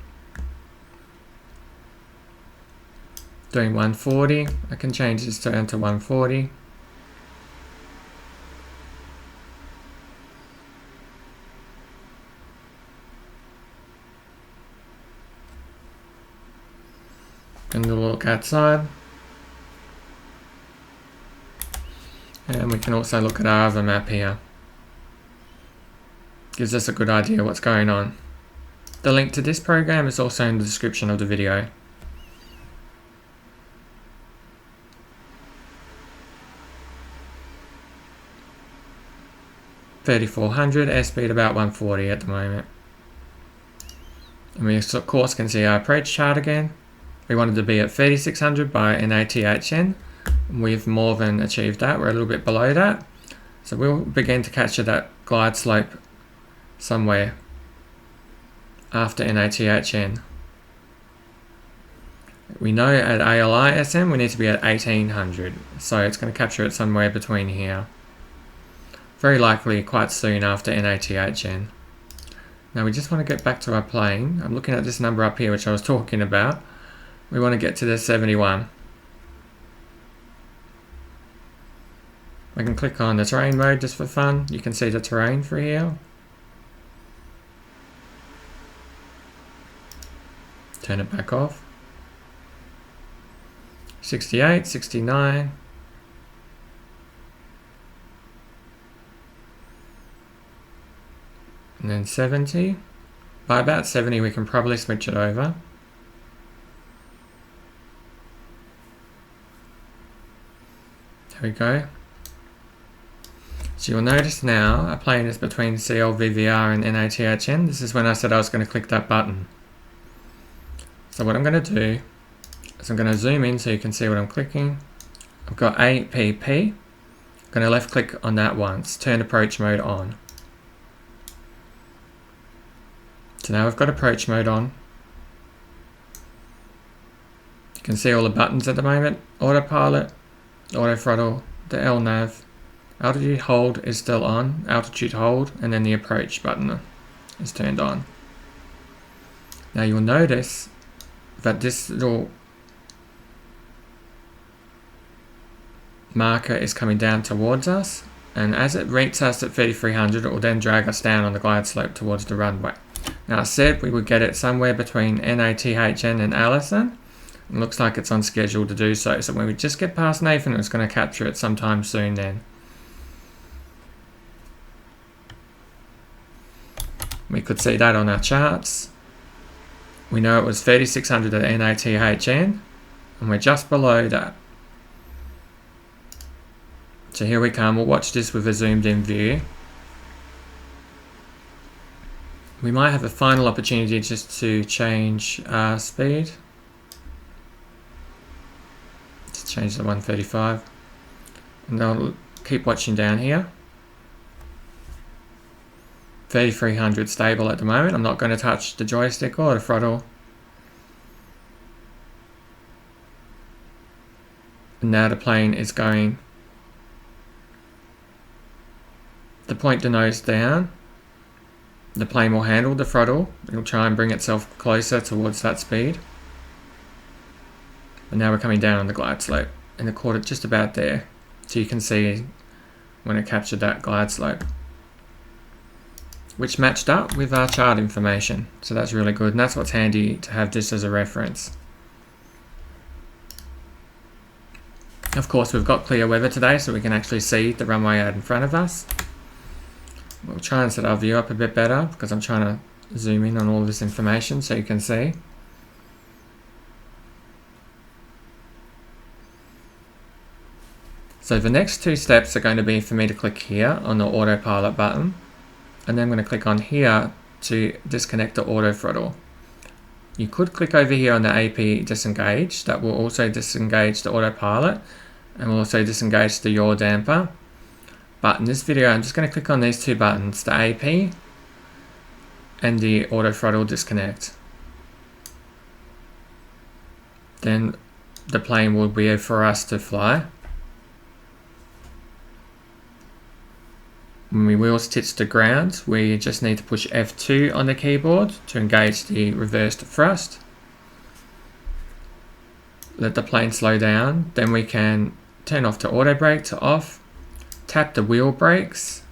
Doing 140. I can change this down to 140. And we'll look outside. And we can also look at our other map here. Gives us a good idea what's going on. The link to this program is also in the description of the video. (3400), airspeed about 140 at the moment. And we of course can see our approach chart again. We wanted to be at 3600 by NATHN. We've more than achieved that. We're a little bit below that. So we'll begin to capture that glide slope somewhere after NATHN. We know at ALISM we need to be at 1800. So it's going to capture it somewhere between here. Very likely quite soon after NATHN. Now we just want to get back to our plane. I'm looking at this number up here which I was talking about. We want to get to the 71. I can click on the terrain mode just for fun. You can see the terrain for here. Turn it back off. 68, 69. And then 70. By about 70 we can probably switch it over. There we go. So you'll notice now our plane is between CLVVR and NATHN. This is when I said I was going to click that button. So what I'm going to do is I'm going to zoom in so you can see what I'm clicking. I've got APP. I'm going to left click on that once. Turn approach mode on. So now I've got approach mode on. You can see all the buttons at the moment. Autopilot, auto throttle, the LNAV. Altitude hold is still on, altitude hold, and then the approach button is turned on. Now you'll notice that this little marker is coming down towards us, and as it reaches us at 3300 it will then drag us down on the glide slope towards the runway. Now I said we would get it somewhere between NATHN and ALTN. It looks like it's on schedule to do so, so when we just get past Nathan it's going to capture it sometime soon then. We could see that on our charts. We know it was 3600 at NATHN, and we're just below that. So here we come. We'll watch this with a zoomed in view. We might have a final opportunity just to change our speed. Let's change to 135. And I'll keep watching down here. 3300 stable at the moment. I'm not going to touch the joystick or the throttle. And now the plane is going. To point the nose down. The plane will handle the throttle. It'll try and bring itself closer towards that speed. And now we're coming down on the glide slope. And it caught it just about there. So you can see when it captured that glide slope, which matched up with our chart information. So that's really good, and that's what's handy to have this as a reference. Of course, we've got clear weather today, so we can actually see the runway out in front of us. We'll try and set our view up a bit better because I'm trying to zoom in on all this information so you can see. So the next two steps are going to be for me to click here on the autopilot button, and then I'm going to click on here to disconnect the auto throttle. You could click over here on the AP disengage. That will also disengage the autopilot and will also disengage the yaw damper. But in this video, I'm just going to click on these two buttons, the AP and the auto throttle disconnect. Then the plane will be for us to fly. When we wheels tits to ground, we just need to push F2 on the keyboard to engage the reversed thrust. Let the plane slow down, then we can turn off the auto brake to off, tap the wheel brakes.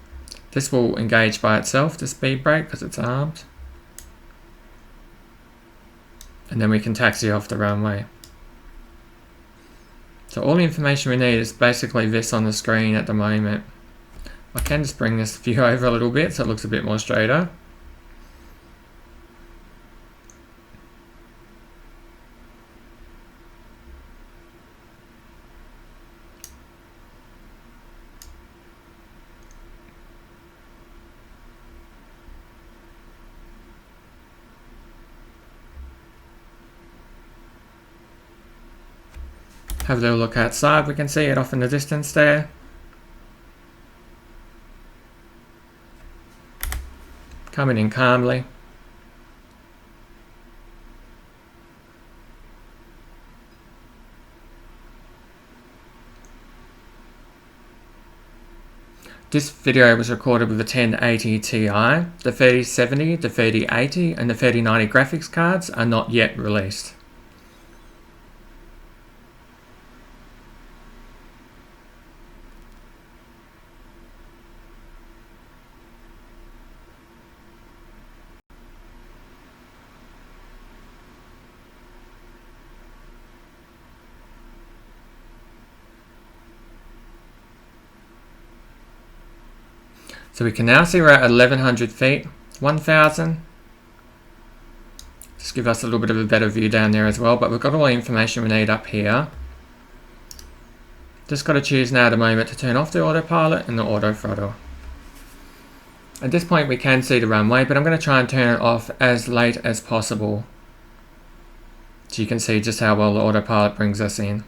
This will engage by itself, the speed brake, because it's armed. And then we can taxi off the runway. So all the information we need is basically this on the screen at the moment. I can just bring this view over a little bit so it looks a bit more straighter. Have a little look outside, we can see it off in the distance there. Coming in calmly. This video was recorded with the 1080 Ti. The 3070, the 3080 and the 3090 graphics cards are not yet released. So we can now see we're at 1100 feet, 1000. Just give us a little bit of a better view down there as well, but we've got all the information we need up here. Just got to choose now at the moment to turn off the autopilot and the auto throttle. At this point we can see the runway, but I'm going to try and turn it off as late as possible, so you can see just how well the autopilot brings us in.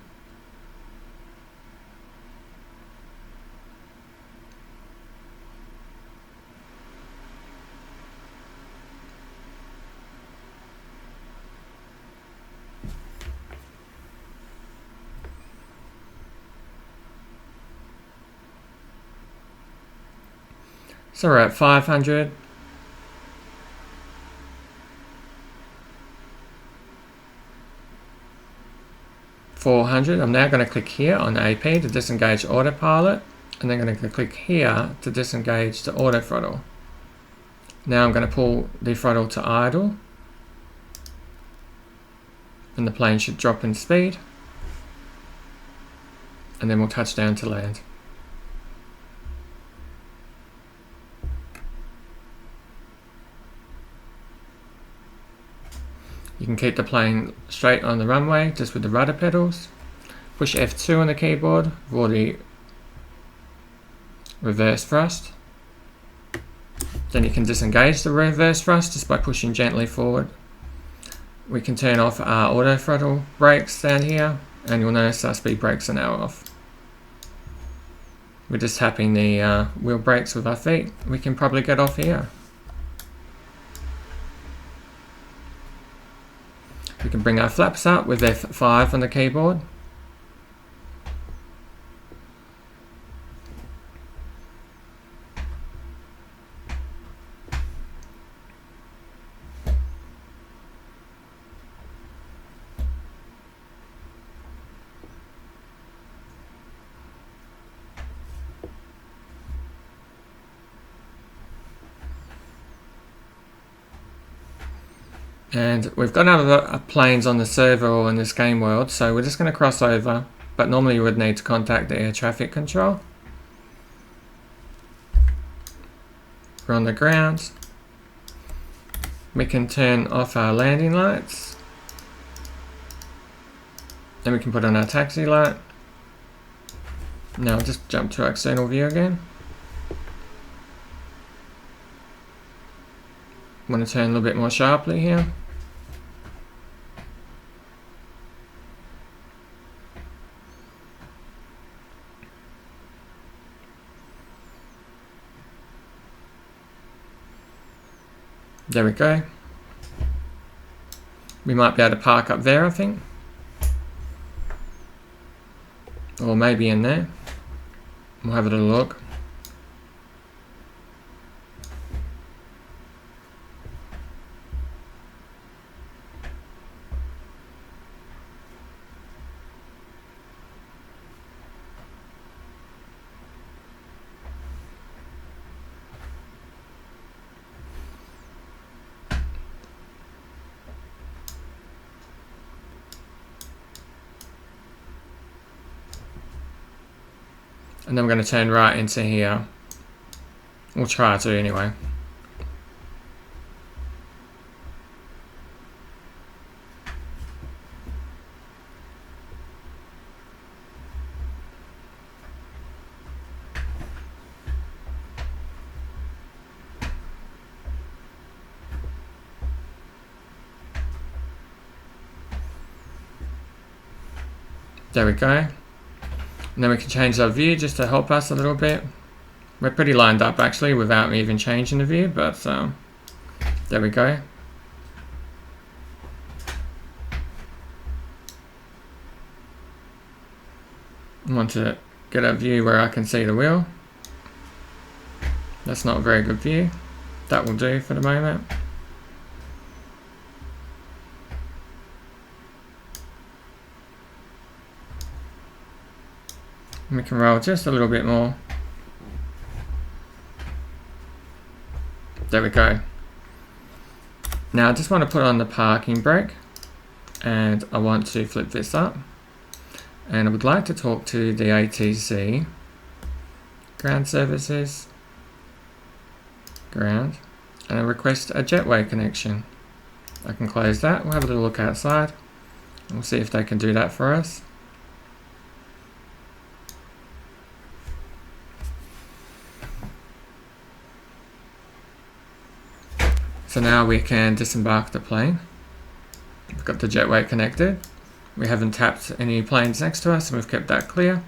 So we're at 500. I'm now going to click here on AP to disengage autopilot, and then going to click here to disengage the auto throttle. Now I'm going to pull the throttle to idle, and the plane should drop in speed, and then we'll touch down to land. You can keep the plane straight on the runway just with the rudder pedals. Push F2 on the keyboard for the reverse thrust. Then you can disengage the reverse thrust just by pushing gently forward. We can turn off our auto throttle brakes down here, and you'll notice our speed brakes are now off. We're just tapping the wheel brakes with our feet. We can probably get off here. We can bring our flaps up with F5 on the keyboard. And we've got other planes on the server or in this game world, so we're just going to cross over, but normally you would need to contact the air traffic control. We're on the ground. We can turn off our landing lights. Then we can put on our taxi light. Now I'll just jump to external view again. I'm going to turn a little bit more sharply here. There we go. We might be able to park up there, I think. Or maybe in there. We'll have a little look. And then we're going to turn right into here. We'll try to anyway. There we go. And then we can change our view just to help us a little bit. We're pretty lined up actually without me even changing the view, but there we go. I want to get a view where I can see the wheel. That's not a very good view. That will do for the moment. We can roll just a little bit more. There we go. Now I just want to put on the parking brake, and I want to flip this up, and I would like to talk to the ATC ground services, ground, and I request a jetway connection. I can close that. We'll have a little look outside and we'll see if they can do that for us. So now we can disembark the plane. We've got the jetway connected. We haven't tapped any planes next to us, and we've kept that clear.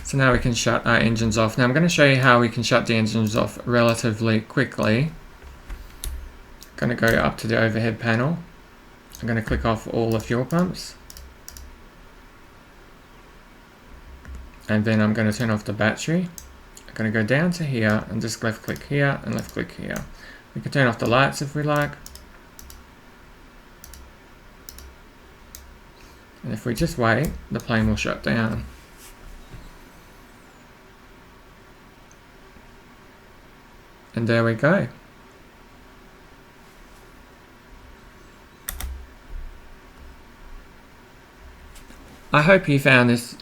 So now we can shut our engines off. Now I'm going to show you how we can shut the engines off relatively quickly. I'm going to go up to the overhead panel. I'm going to click off all the fuel pumps. And then I'm going to turn off the battery. I'm going to go down to here and just left click here and left click here. We can turn off the lights if we like. And if we just wait, the plane will shut down. And there we go. I hope you found this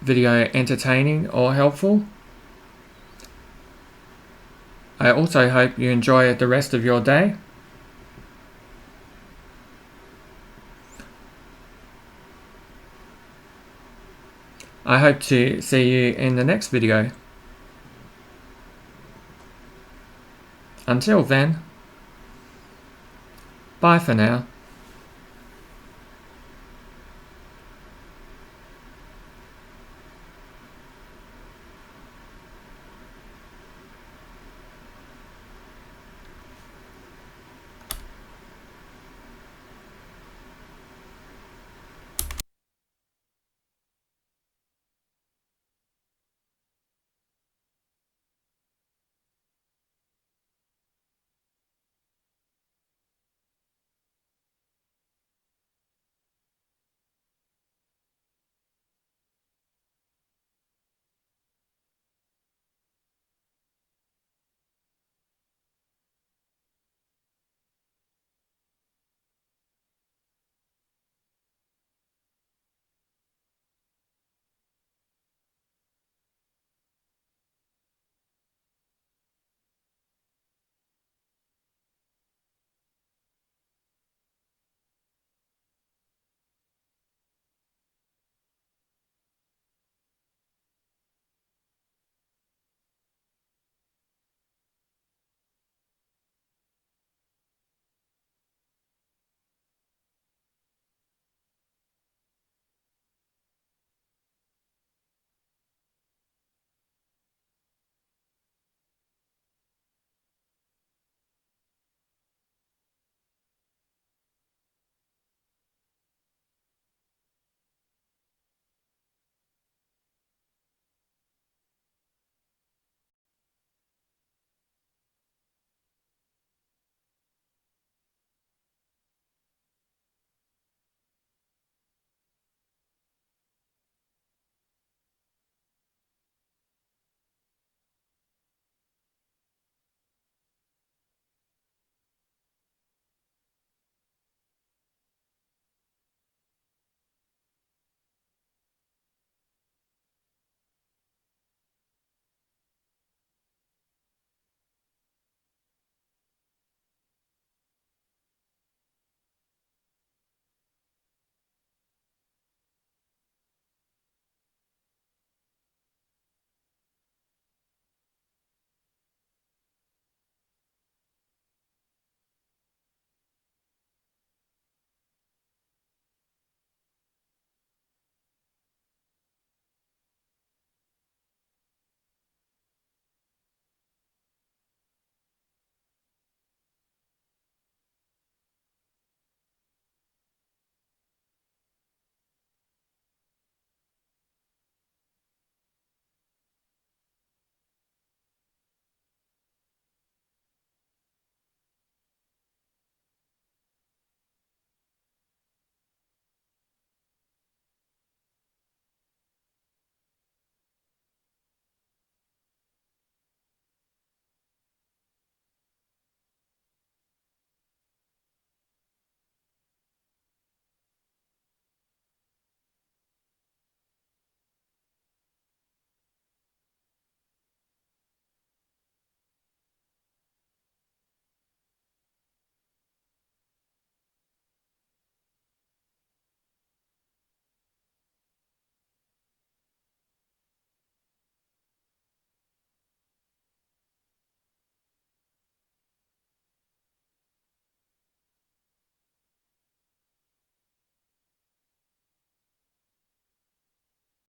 video entertaining or helpful. I also hope you enjoy the rest of your day. I hope to see you in the next video. Until then, bye for now.